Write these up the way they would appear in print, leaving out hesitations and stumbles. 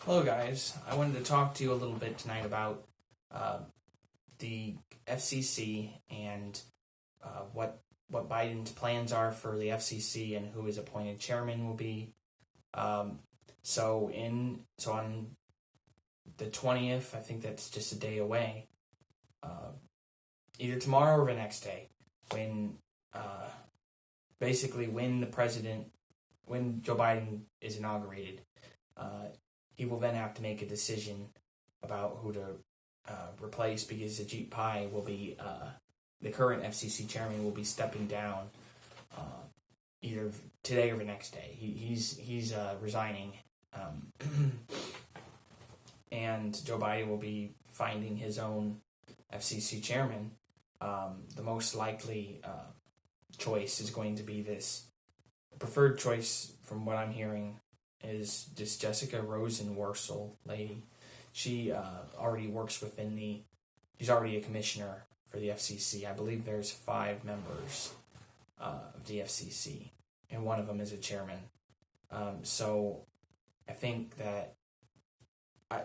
Hello, guys. I wanted to talk to you a little bit tonight about the FCC and what Biden's plans are for the FCC and who his appointed chairman will be. So on the 20th, I think that's just a day away. Either tomorrow or the next day, when when Joe Biden is inaugurated. He will then have to make a decision about who to replace, because Ajit Pai will be, the current FCC chairman will be stepping down either today or the next day. He's resigning, and Joe Biden will be finding his own FCC chairman. The most likely choice is going to be this. The preferred choice, from what I'm hearing, is this Jessica Rosenworcel lady. She already works she's already a commissioner for the FCC. I believe there's 5 members of the FCC, and one of them is a chairman. So I think that,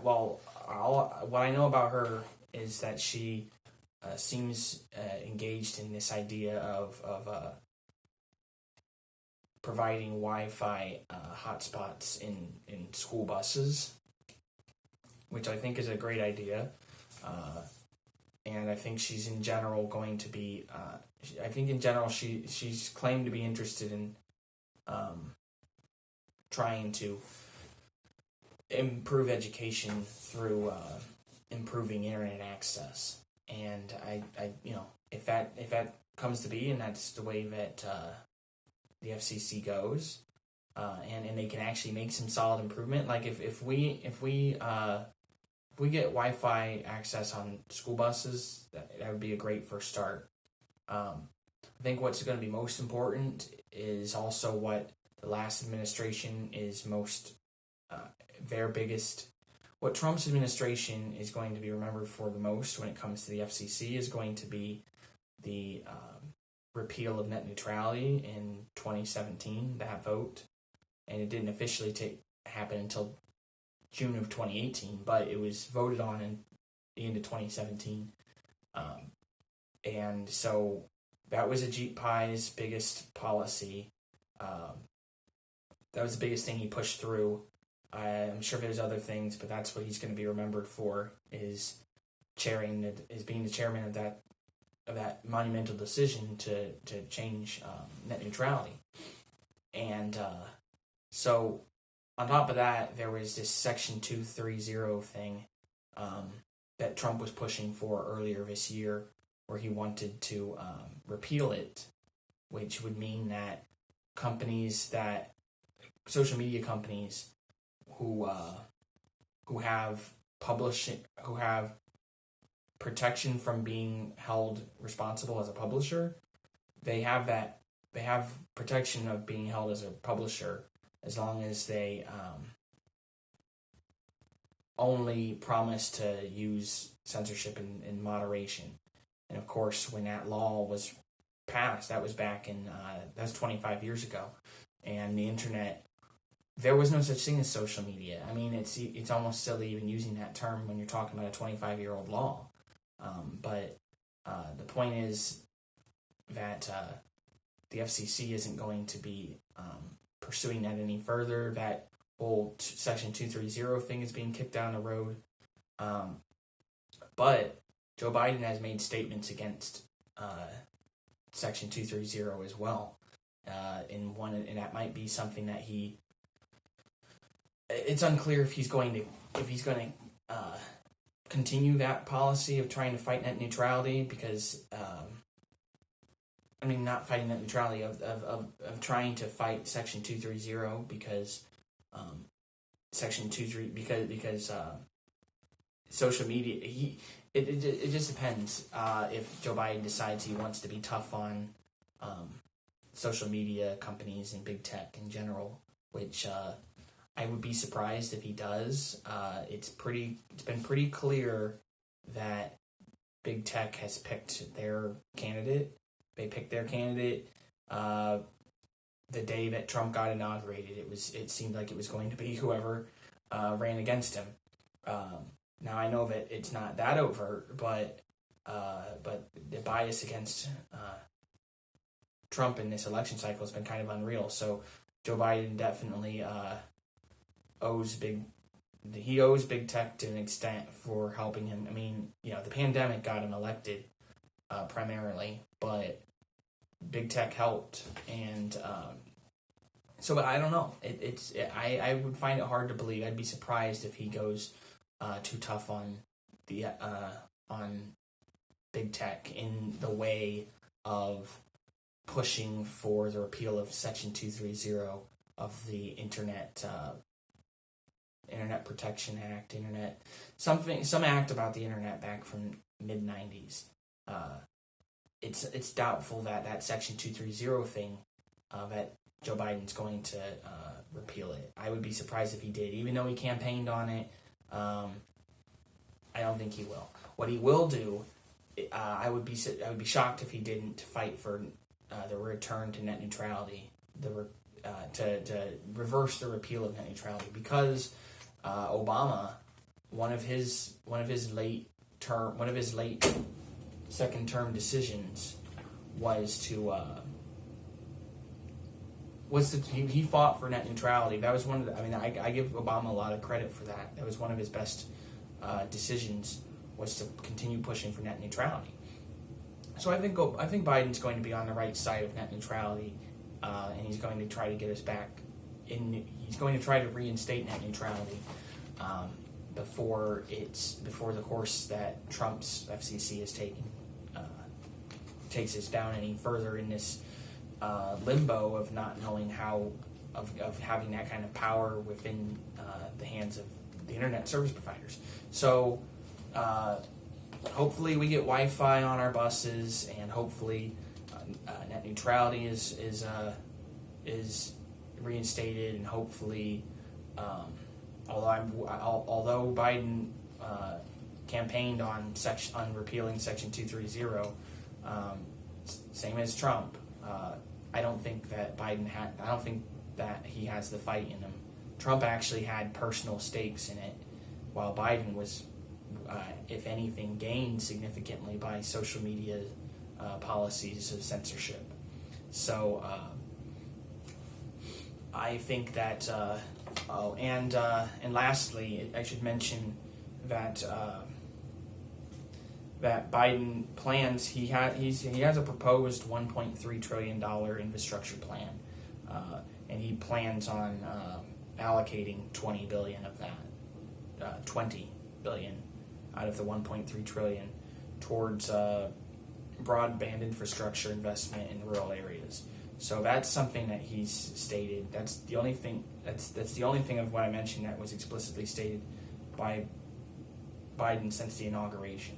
what I know about her is that she seems engaged in this idea of providing Wi-Fi hotspots in school buses, which I think is a great idea. And I think she's in general going to be, she's claimed to be interested in trying to improve education through improving internet access. And if that comes to be, and that's the way that the FCC goes, and they can actually make some solid improvement. Like if we get Wi-Fi access on school buses, that would be a great first start. I think what's going to be most important is also what the last administration is what Trump's administration is going to be remembered for the most when it comes to the FCC is going to be the repeal of net neutrality in 2017, that vote. And it didn't officially happen until June of 2018, but it was voted on in the end of 2017. And so that was Ajit Pai's biggest policy. That was the biggest thing he pushed through. I'm sure there's other things, but that's what he's going to be remembered for, is being the chairman of that monumental decision to change net neutrality. And so on top of that, there was this Section 230 thing that Trump was pushing for earlier this year, where he wanted to repeal it, which would mean that social media companies who have protection from being held responsible as a publisher, they have protection of being held as a publisher as long as they only promise to use censorship in moderation. And of course, when that law was passed, that was back in that's 25 years ago, and the internet, there was no such thing as social media. I mean, it's almost silly even using that term when you're talking about a 25-year-old law. But the point is that the FCC isn't going to be pursuing that any further. That whole Section 230 thing is being kicked down the road. But Joe Biden has made statements against Section 230 as well. And that might be something that it's unclear if he's going to continue that policy of trying to fight net neutrality, because not fighting net neutrality, of trying to fight Section 230, because Section 230 because social media, it just depends if Joe Biden decides he wants to be tough on social media companies and big tech in general, which I would be surprised if he does. It's been pretty clear that big tech has picked their candidate. They picked their candidate the day that Trump got inaugurated. It seemed like it was going to be whoever ran against him. Now I know that it's not that overt, but the bias against Trump in this election cycle has been kind of unreal. So Joe Biden definitely owes big tech to an extent for helping him. I mean, the pandemic got him elected primarily, but big tech helped, and so I don't know. I would find it hard to believe. I'd be surprised if he goes too tough on big tech in the way of pushing for the repeal of Section 230 of the Internet Protection Act, some act about the internet back from mid-90s. It's doubtful that Section 230 thing that Joe Biden's going to repeal it. I would be surprised if he did, even though he campaigned on it. I don't think he will. What he will do, I would be shocked if he didn't fight for the return to net neutrality, to reverse the repeal of net neutrality, because Obama, one of his late second term decisions was he fought for net neutrality. That was one of I give Obama a lot of credit for that. That was one of his best decisions, was to continue pushing for net neutrality. So I think Biden's going to be on the right side of net neutrality, and he's going to try to get us back in. He's going to try to reinstate net neutrality before the course that Trump's FCC is taking takes us down any further in this limbo of not knowing how of having that kind of power within the hands of the internet service providers. So hopefully we get Wi-Fi on our buses, and hopefully net neutrality is reinstated, and hopefully although Biden campaigned on repealing Section 230, same as Trump, I don't think that he has the fight in him. Trump actually had personal stakes in it, while Biden was, if anything, gained significantly by social media policies of censorship. So I think that. And lastly, I should mention that that Biden plans. He has a proposed $1.3 trillion infrastructure plan, and he plans on allocating $20 billion of that, $20 billion out of the $1.3 trillion towards broadband infrastructure investment in rural areas. So that's something that he's stated. That's the only thing. That's the only thing of what I mentioned that was explicitly stated by Biden since the inauguration,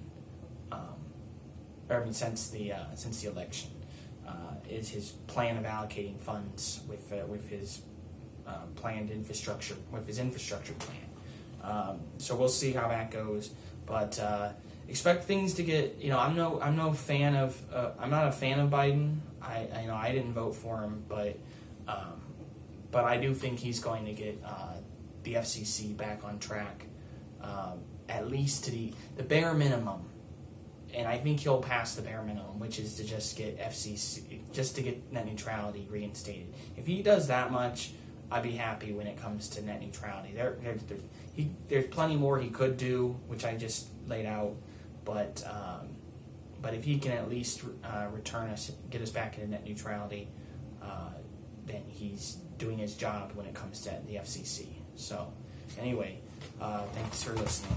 since the election, is his plan of allocating funds with his planned infrastructure, with his infrastructure plan. So we'll see how that goes, but expect things to get. I'm not a fan of Biden. I didn't vote for him, but I do think he's going to get the FCC back on track, at least to the bare minimum, and I think he'll pass the bare minimum, which is to just get net neutrality reinstated. If he does that much, I'd be happy when it comes to net neutrality. There's plenty more he could do, which I just laid out, but if he can at least get us back into net neutrality, then he's doing his job when it comes to the FCC. So, anyway, thanks for listening.